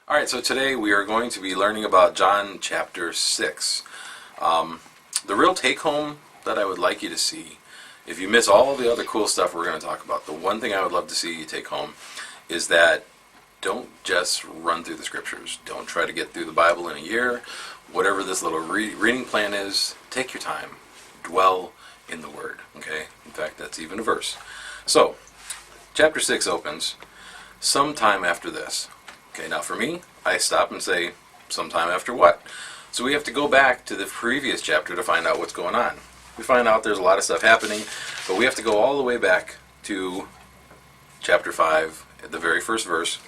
Alright, so today we are going to be learning about John chapter 6. The real take-home that I would like you to see, if you miss all the other cool stuff we're going to talk about, the one thing I would love to see you take home is that don't just run through the scriptures. Don't try to get through the Bible in a year. Whatever this little reading plan is, take your time. Dwell in the Word. Okay? In fact, that's even a verse. So, chapter 6 opens sometime after this. Okay, now for me, I stop and say, sometime after what? So we have to go back to the previous chapter to find out what's going on. We find out there's a lot of stuff happening, but we have to go all the way back to chapter 5, the very first verse.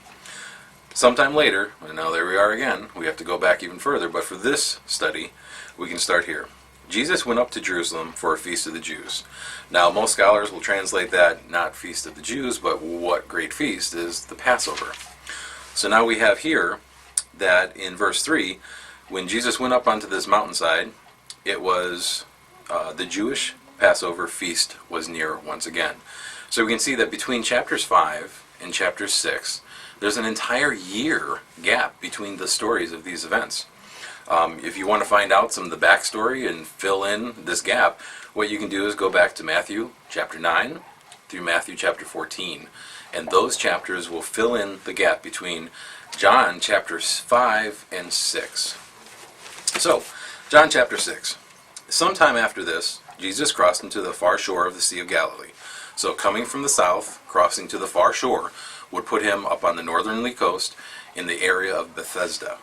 Sometime later, and now there we are again, we have to go back even further, but for this study, we can start here. Jesus went up to Jerusalem for a feast of the Jews. Now, most scholars will translate that not feast of the Jews, but what great feast is the Passover. So now we have here that in verse 3, when Jesus went up onto this mountainside, it was the Jewish Passover feast was near once again. So we can see that between chapters 5 and chapter 6, there's an entire year gap between the stories of these events. If you want to find out some of the backstory and fill in this gap, what you can do is go back to Matthew chapter 9 through Matthew chapter 14. And those chapters will fill in the gap between John chapters 5 and 6. So, John chapter 6. Sometime after this, Jesus crossed into the far shore of the Sea of Galilee. So coming from the south, crossing to the far shore, would put him up on the northerly coast in the area of Bethesda,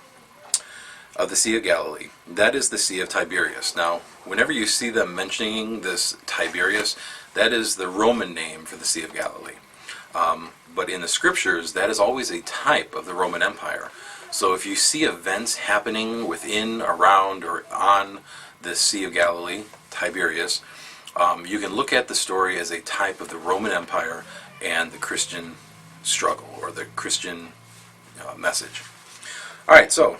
of the Sea of Galilee. That is the Sea of Tiberias. Now, whenever you see them mentioning this Tiberias, that is the Roman name for the Sea of Galilee. But in the scriptures, that is always a type of the Roman Empire. So if you see events happening within, around, or on the Sea of Galilee, Tiberias, you can look at the story as a type of the Roman Empire and the Christian struggle, or the Christian message. Alright, so,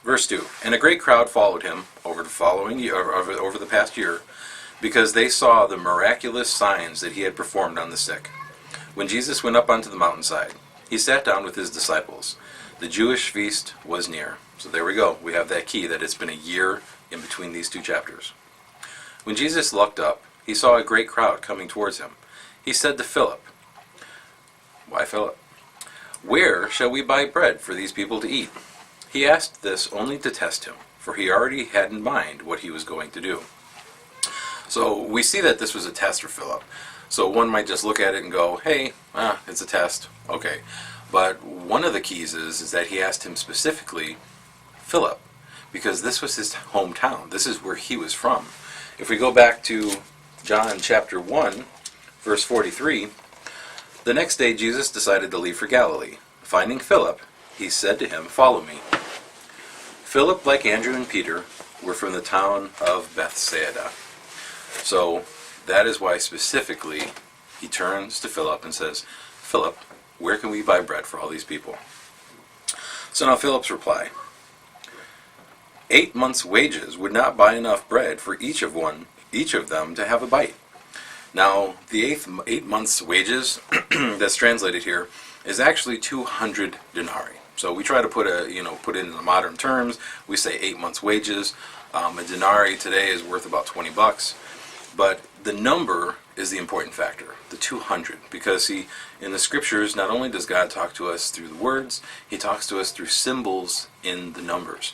verse 2. And a great crowd followed him over the past year, because they saw the miraculous signs that he had performed on the sick. When Jesus went up onto the mountainside, he sat down with his disciples. The Jewish feast was near. So there we go. We have that key that it's been a year in between these two chapters. When Jesus looked up, he saw a great crowd coming towards him. He said to Philip, "Why, Philip? Where shall we buy bread for these people to eat?" He asked this only to test him, for he already had in mind what he was going to do. So we see that this was a test for Philip. So one might just look at it and go, hey, it's a test. Okay. But one of the keys is that he asked him specifically, Philip, because this was his hometown. This is where he was from. If we go back to John chapter 1, verse 43, the next day Jesus decided to leave for Galilee. Finding Philip, he said to him, "Follow me." Philip, like Andrew and Peter, were from the town of Bethsaida. So that is why specifically he turns to Philip and says, "Philip, where can we buy bread for all these people?" So now Philip's reply, 8 months' wages would not buy enough bread for each of them to have a bite. Now, the 8 months' wages that's translated here is actually 200 denarii. So we try to put it in the modern terms. We say 8 months' wages. A denarii today is worth about $20. But the number is the important factor, the 200. Because, see, in the scriptures, not only does God talk to us through the words, he talks to us through symbols in the numbers.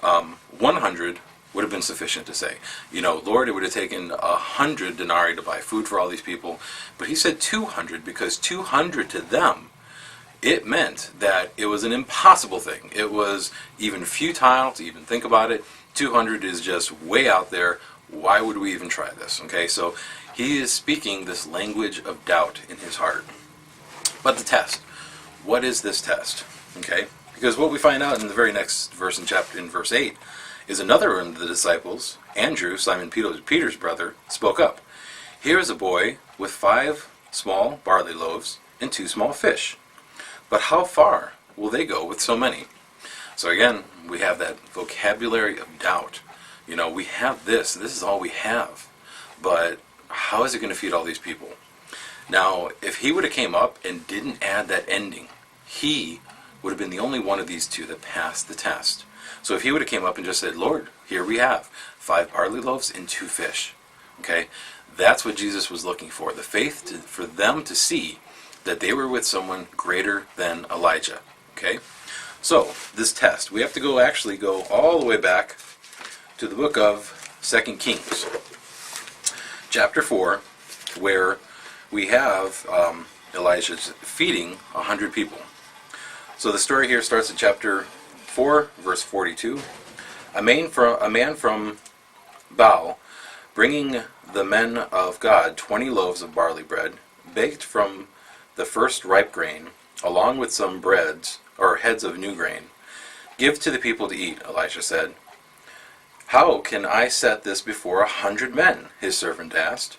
100 would have been sufficient to say, Lord, it would have taken 100 denarii to buy food for all these people. But he said 200 because 200 to them, it meant that it was an impossible thing. It was even futile to even think about it. 200 is just way out there. Why would we even try this? Okay, so he is speaking this language of doubt in his heart. But the test. What is this test? Okay, because what we find out in the very next verse in verse 8 is another one of the disciples, Andrew, Simon Peter's brother, spoke up. "Here is a boy with 5 small barley loaves and 2 small fish. But how far will they go with so many?" So again, we have that vocabulary of doubt. We have this is all we have. But how is it going to feed all these people? Now, if he would have came up and didn't add that ending, he would have been the only one of these two that passed the test. So if he would have came up and just said, Lord, here we have 5 barley loaves and 2 fish. Okay? That's what Jesus was looking for. The faith for them to see that they were with someone greater than Elijah. Okay? So, this test, we have to actually go all the way back to the book of 2 Kings, chapter 4, where we have Elijah's feeding 100 people. So the story here starts at chapter 4, verse 42. A man from Baal, bringing the men of God 20 loaves of barley bread, baked from the first ripe grain, along with some breads, or heads of new grain. Give to the people to eat, Elisha said. How can I set this before 100 men? His servant asked.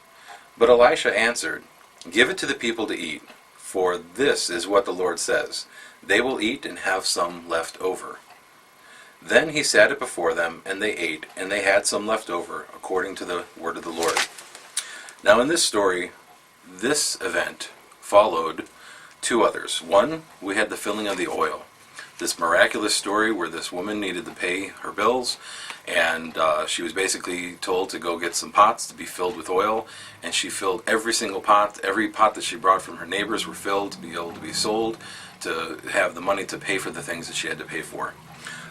But Elisha answered, Give it to the people to eat, for this is what the Lord says. They will eat and have some left over. Then he set it before them, and they ate, and they had some left over, according to the word of the Lord. Now in this story, this event followed 2 others. One, we had the filling of the oil. This miraculous story where this woman needed to pay her bills, and she was basically told to go get some pots to be filled with oil, and she filled every single pot. Every pot that she brought from her neighbors were filled to be able to be sold, to have the money to pay for the things that she had to pay for.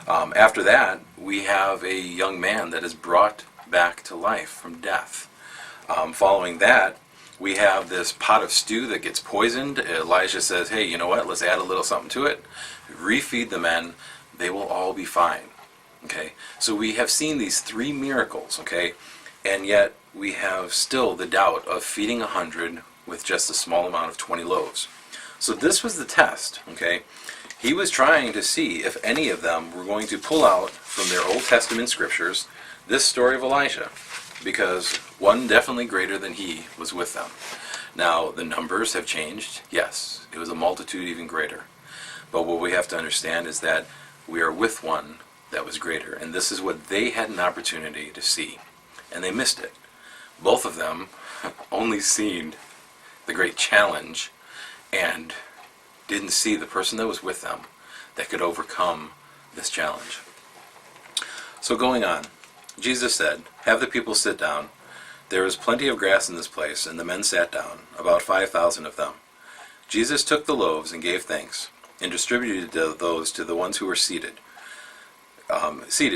After that, we have a young man that is brought back to life from death. Following that, we have this pot of stew that gets poisoned. Elijah says, hey, you know what, let's add a little something to it. Refeed the men. They will all be fine. Okay, so we have seen these 3 miracles, okay, and yet we have still the doubt of feeding 100 with just a small amount of 20 loaves. So this was the test, okay. He was trying to see if any of them were going to pull out from their Old Testament scriptures this story of Elijah, because one definitely greater than he was with them. Now, the numbers have changed. Yes, it was a multitude even greater. But what we have to understand is that we are with one that was greater, and this is what they had an opportunity to see, and they missed it. Both of them only seen the great challenge and didn't see the person that was with them that could overcome this challenge. So going on, Jesus said, have the people sit down. There is plenty of grass in this place, and the men sat down, about 5,000 of them. Jesus took the loaves and gave thanks, and distributed those to the ones who were seated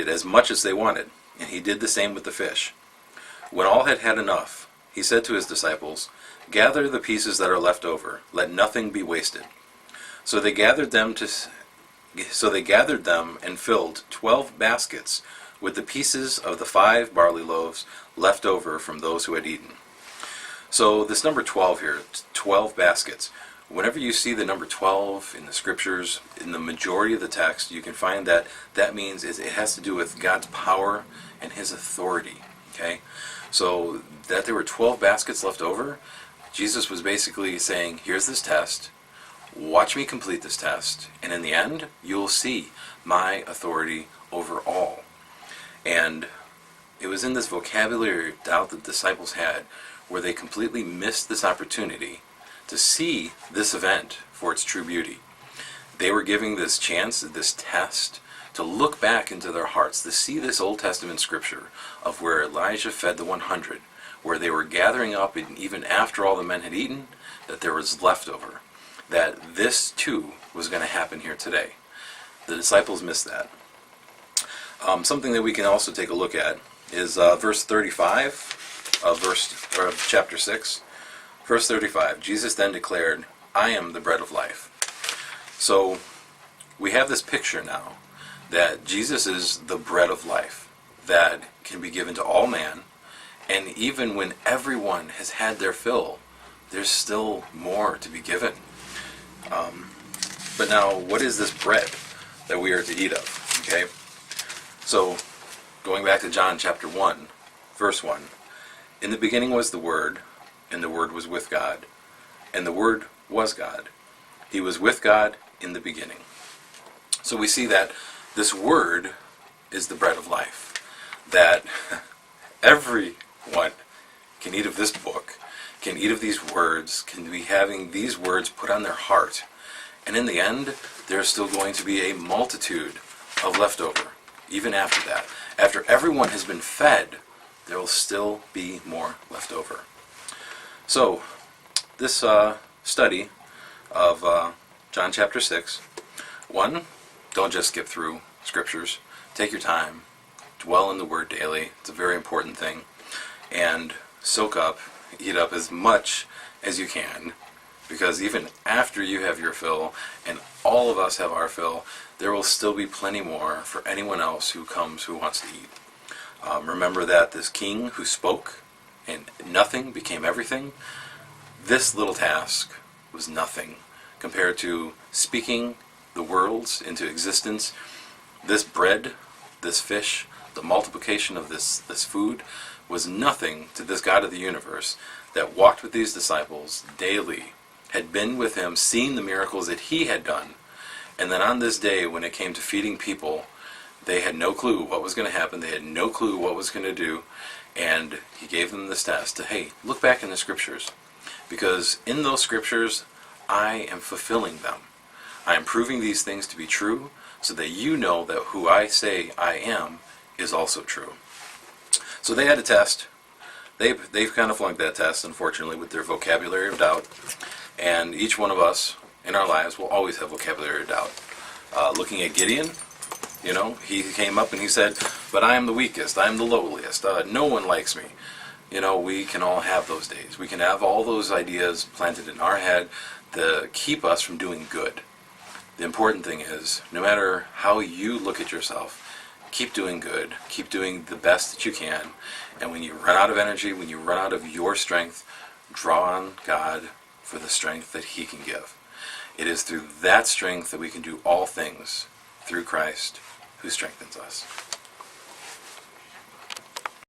as much as they wanted, and he did the same with the fish. When all had had enough, he said to his disciples, Gather the pieces that are left over, let nothing be wasted. So they gathered them and filled 12 baskets with the pieces of the 5 barley loaves left over from those who had eaten. So this number 12 here, 12 baskets. Whenever you see the number 12 in the scriptures, in the majority of the text, you can find that that means it has to do with God's power and his authority. Okay? So that there were 12 baskets left over, Jesus was basically saying, here's this test, watch me complete this test, and in the end, you'll see my authority over all. And it was in this vocabulary of doubt that the disciples had where they completely missed this opportunity to see this event for its true beauty. They were giving this chance, this test, to look back into their hearts, to see this Old Testament scripture of where Elijah fed the 100, where they were gathering up, and even after all the men had eaten, that there was leftover. That this too was going to happen here today. The disciples missed that. Something that we can also take a look at is verse 35 of chapter 6. Verse 35, Jesus then declared, I am the bread of life. So we have this picture now that Jesus is the bread of life that can be given to all man, and even when everyone has had their fill, there's still more to be given. But now, what is this bread that we are to eat of? Okay, so going back to John chapter 1, verse 1, in the beginning was the Word, and the Word was with God, and the Word was God. He was with God in the beginning. So we see that this Word is the bread of life, that everyone can eat of this book, can eat of these words, can be having these words put on their heart, and in the end, there's still going to be a multitude of leftover, even after that. After everyone has been fed, there will still be more left over. So, this study of John chapter 6, one, don't just skip through scriptures. Take your time. Dwell in the Word daily. It's a very important thing. And soak up, eat up as much as you can, because even after you have your fill, and all of us have our fill, there will still be plenty more for anyone else who comes who wants to eat. Remember that this king who spoke and nothing became everything, this little task was nothing compared to speaking the worlds into existence. This bread, this fish, the multiplication of this food was nothing to this God of the universe that walked with these disciples daily, had been with him, seen the miracles that he had done. And then on this day, when it came to feeding people, they had no clue what was going to happen. They had no clue what was going to do. And he gave them this task to, hey, look back in the scriptures. Because in those scriptures, I am fulfilling them. I am proving these things to be true so that you know that who I say I am is also true. So they had a test. They've kind of flunked that test, unfortunately, with their vocabulary of doubt. And each one of us in our lives will always have vocabulary of doubt. Looking at Gideon, you know, he came up and he said, but I am the weakest, I am the lowliest, no one likes me. You know, we can all have those days. We can have all those ideas planted in our head to keep us from doing good. The important thing is, no matter how you look at yourself, keep doing good, keep doing the best that you can, and when you run out of energy, when you run out of your strength, draw on God for the strength that he can give. It is through that strength that we can do all things through Christ who strengthens us.